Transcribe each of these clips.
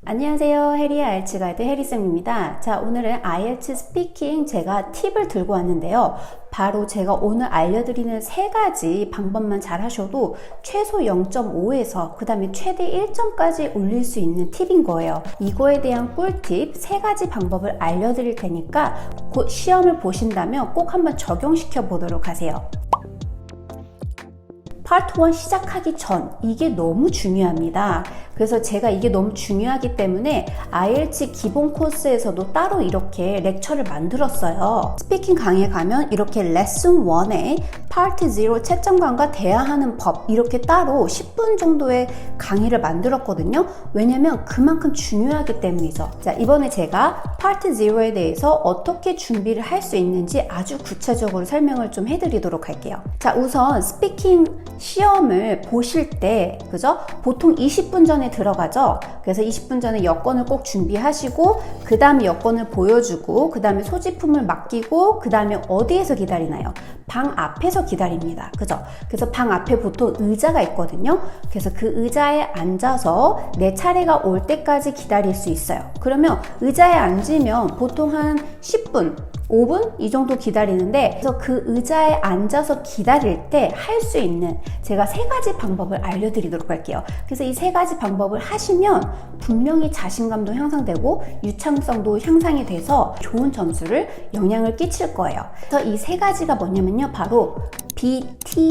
안녕하세요. 해리의 IELTS 가이드 해리쌤입니다. 자, 오늘은 IELTS 스피킹 제가 팁을 들고 왔는데요. 바로 제가 오늘 알려드리는 세 가지 방법만 잘 하셔도 최소 0.5에서 그 다음에 최대 1점까지 올릴 수 있는 팁인 거예요. 이거에 대한 꿀팁 세 가지 방법을 알려드릴 테니까 곧 시험을 보신다면 꼭 한번 적용시켜 보도록 하세요. 파트 1 시작하기 전 이게 너무 중요합니다. 그래서 제가 이게 너무 중요하기 때문에 IELTS 기본 코스에서도 따로 이렇게 렉처를 만들었어요. 스피킹 강의에 가면 이렇게 레슨 1에 파트 0 채점관과 대화하는 법 이렇게 따로 10분 정도의 강의를 만들었거든요. 왜냐면 그만큼 중요하기 때문이죠. 자, 이번에 제가 파트 0에 대해서 어떻게 준비를 할 수 있는지 아주 구체적으로 설명을 좀 해드리도록 할게요. 자, 우선 스피킹 시험을 보실 때 그죠? 보통 20분 전에 들어가죠. 그래서 20분 전에 여권을 꼭 준비하시고 그 다음에 여권을 보여주고 그 다음에 소지품을 맡기고 그 다음에 어디에서 기다리나요? 방 앞에서 기다립니다. 그죠? 그래서 방 앞에 보통 의자가 있거든요. 그래서 그 의자에 앉아서 내 차례가 올 때까지 기다릴 수 있어요. 그러면 의자에 앉으면 보통 한 10분 5분? 이 정도 기다리는데 그래서 그 의자에 앉아서 기다릴 때 할 수 있는 제가 세 가지 방법을 알려드리도록 할게요. 그래서 이 세 가지 방법을 하시면 분명히 자신감도 향상되고 유창성도 향상이 돼서 좋은 점수를 영향을 끼칠 거예요. 그래서 이 세 가지가 뭐냐면요. 바로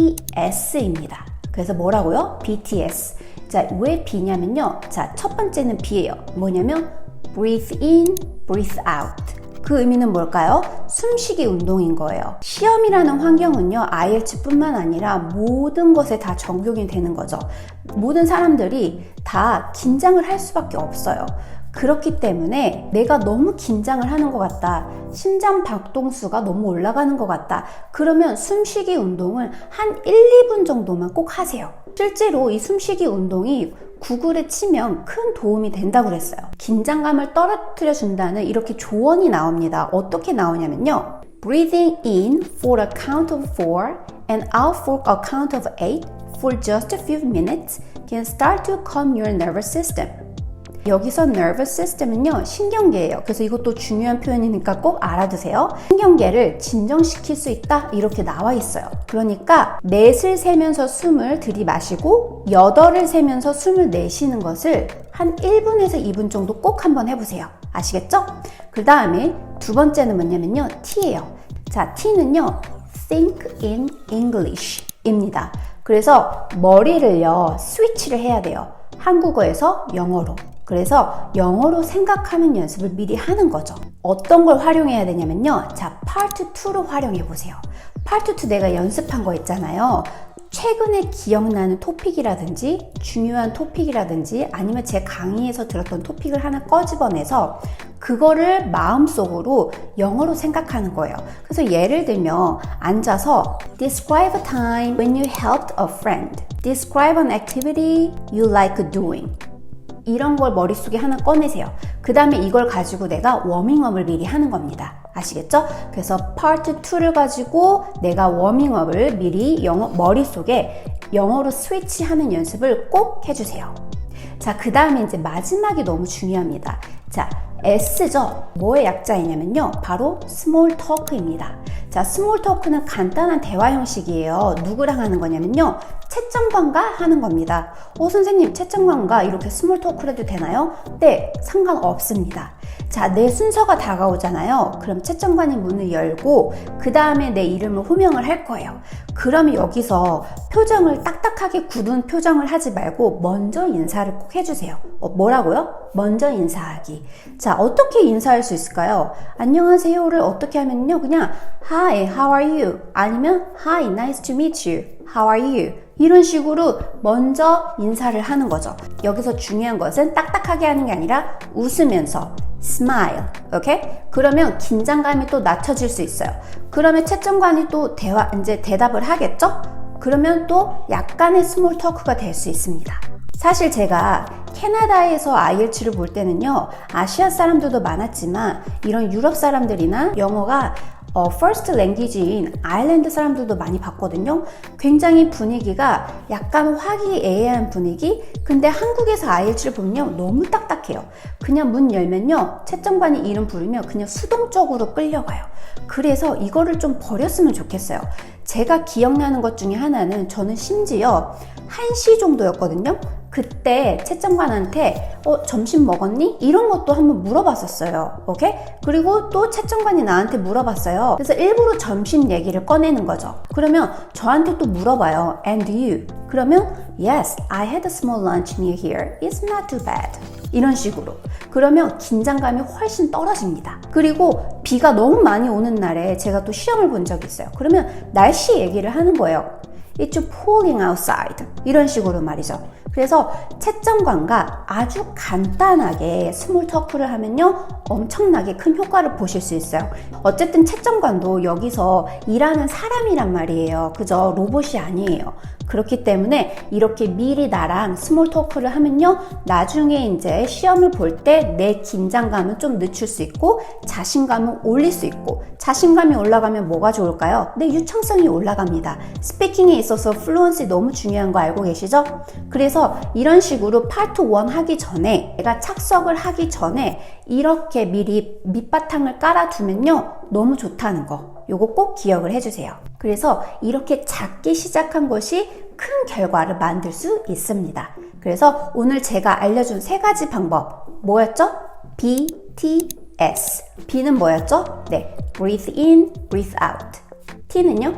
BTS입니다. 그래서 뭐라고요? BTS. 자, 왜 B냐면요. 자, 첫 번째는 B예요. 뭐냐면 breathe in, breathe out. 그 의미는 뭘까요? 숨쉬기 운동인 거예요. 시험이라는 환경은요, IELTS 뿐만 아니라 모든 것에 다 적용이 되는 거죠. 모든 사람들이 다 긴장을 할 수밖에 없어요. 그렇기 때문에 내가 너무 긴장을 하는 것 같다. 심장 박동수가 너무 올라가는 것 같다. 그러면 숨쉬기 운동을 한 1, 2분 정도만 꼭 하세요. 실제로 이 숨쉬기 운동이 구글에 치면 큰 도움이 된다고 그랬어요. 긴장감을 떨어뜨려 준다는 이렇게 조언이 나옵니다. 어떻게 나오냐면요. Breathing in for a count of 4 and out for a count of 8 for just a few minutes can start to calm your nervous system. 여기서 nervous system은요, 신경계예요. 그래서 이것도 중요한 표현이니까 꼭 알아두세요. 신경계를 진정시킬 수 있다 이렇게 나와 있어요. 그러니까 넷을 세면서 숨을 들이마시고 8을 세면서 숨을 내쉬는 것을 한 1분에서 2분 정도 꼭 한번 해보세요. 아시겠죠? 그 다음에 두 번째는 뭐냐면요, T예요. 자, T는요, think in English 입니다. 그래서 머리를요, 스위치를 해야 돼요. 한국어에서 영어로. 그래서 영어로 생각하는 연습을 미리 하는 거죠. 어떤 걸 활용해야 되냐면요. 자, 파트 2로 활용해 보세요. 파트 2 내가 연습한 거 있잖아요. 최근에 기억나는 토픽이라든지 중요한 토픽이라든지 아니면 제 강의에서 들었던 토픽을 하나 꺼집어내서 그거를 마음속으로 영어로 생각하는 거예요. 그래서 예를 들면 앉아서 Describe a time when you helped a friend. Describe an activity you like doing. 이런 걸 머릿속에 하나 꺼내세요. 그 다음에 이걸 가지고 내가 워밍업을 미리 하는 겁니다. 아시겠죠? 그래서 파트 2를 가지고 내가 워밍업을 미리 머릿속에 영어로 스위치하는 연습을 꼭 해주세요. 자, 그 다음에 이제 마지막이 너무 중요합니다. 자, S죠? 뭐의 약자이냐면요. 바로 스몰 토크입니다. 자, 스몰 토크는 간단한 대화 형식이에요. 누구랑 하는 거냐면요. 채점관과 하는 겁니다. 선생님, 채점관과 이렇게 스몰 토크를 해도 되나요? 네, 상관없습니다. 자, 내 순서가 다가오잖아요. 그럼 채점관이 문을 열고 그 다음에 내 이름을 호명을 할 거예요. 그러면 여기서 표정을 딱딱하게 굳은 표정을 하지 말고 먼저 인사를 꼭 해주세요. 뭐라고요? 먼저 인사하기. 자, 어떻게 인사할 수 있을까요? 안녕하세요를 어떻게 하면요. 그냥 Hi, how are you? 아니면 Hi, nice to meet you. How are you? 이런 식으로 먼저 인사를 하는 거죠. 여기서 중요한 것은 딱딱하게 하는 게 아니라 웃으면서 smile, 오케이? 그러면 긴장감이 또 낮춰질 수 있어요. 그러면 채점관이 또 이제 대답을 하겠죠? 그러면 또 약간의 스몰 토크가 될 수 있습니다. 사실 제가 캐나다에서 IELTS를 볼 때는요, 아시아 사람들도 많았지만 이런 유럽 사람들이나 영어가 first language인 아일랜드 사람들도 많이 봤거든요. 굉장히 분위기가 약간 화기애애한 분위기. 근데 한국에서 IELTS를 보면요, 너무 딱딱해요. 그냥 문 열면요, 채점관이 이름 부르면 그냥 수동적으로 끌려가요. 그래서 이거를 좀 버렸으면 좋겠어요. 제가 기억나는 것 중에 하나는, 저는 심지어 1시 정도였거든요. 그때 채점관한테 점심 먹었니? 이런 것도 한번 물어봤었어요. 오케이? 그리고 또 채점관이 나한테 물어봤어요. 그래서 일부러 점심 얘기를 꺼내는 거죠. 그러면 저한테 또 물어봐요. And you? 그러면 Yes, I had a small lunch near here. It's not too bad. 이런 식으로. 그러면 긴장감이 훨씬 떨어집니다. 그리고 비가 너무 많이 오는 날에 제가 또 시험을 본 적이 있어요. 그러면 날씨 얘기를 하는 거예요. It's pouring outside. 이런 식으로 말이죠. 그래서 채점관과 아주 간단하게 스몰 토크를 하면요, 엄청나게 큰 효과를 보실 수 있어요. 어쨌든 채점관도 여기서 일하는 사람이란 말이에요. 그죠? 로봇이 아니에요. 그렇기 때문에 이렇게 미리 나랑 스몰 토크를 하면요, 나중에 이제 시험을 볼 때 내 긴장감은 좀 늦출 수 있고 자신감을 올릴 수 있고, 자신감이 올라가면 뭐가 좋을까요? 내 유창성이 올라갑니다. 스피킹에 있어서 플루언시 너무 중요한 거 알고 계시죠? 그래서 이런 식으로 파트 1 하기 전에, 내가 착석을 하기 전에 이렇게 미리 밑바탕을 깔아두면요, 너무 좋다는 거, 요거 꼭 기억을 해주세요. 그래서 이렇게 작게 시작한 것이 큰 결과를 만들 수 있습니다. 그래서 오늘 제가 알려준 3가지 방법 뭐였죠? BTS. B는 뭐였죠? 네, breathe in, breathe out. T는요,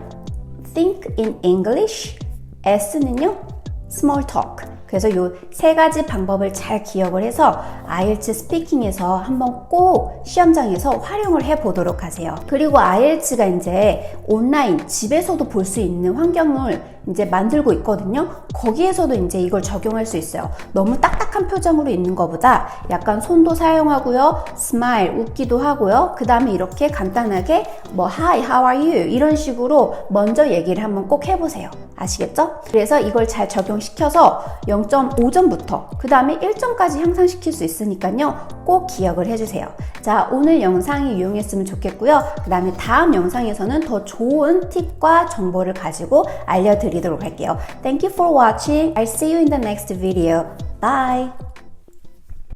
think in English. S는요, small talk. 그래서 이 3가지 방법을 잘 기억을 해서 IELTS 스피킹에서 한번 꼭 시험장에서 활용을 해 보도록 하세요. 그리고 IELTS가 이제 온라인 집에서도 볼 수 있는 환경을 이제 만들고 있거든요. 거기에서도 이제 이걸 적용할 수 있어요. 너무 딱딱한 표정으로 있는 것보다 약간 손도 사용하고요, 스마일, 웃기도 하고요. 그 다음에 이렇게 간단하게 뭐 Hi, how are you? 이런 식으로 먼저 얘기를 한번 꼭 해보세요. 아시겠죠? 그래서 이걸 잘 적용시켜서 0.5점부터 그 다음에 1점까지 향상시킬 수 있으니까요, 꼭 기억을 해주세요. 자, 오늘 영상이 유용했으면 좋겠고요. 그 다음에 다음 영상에서는 더 좋은 팁과 정보를 가지고 알려드리도록 할게요. Thank you for watching. I'll see you in the next video. Bye!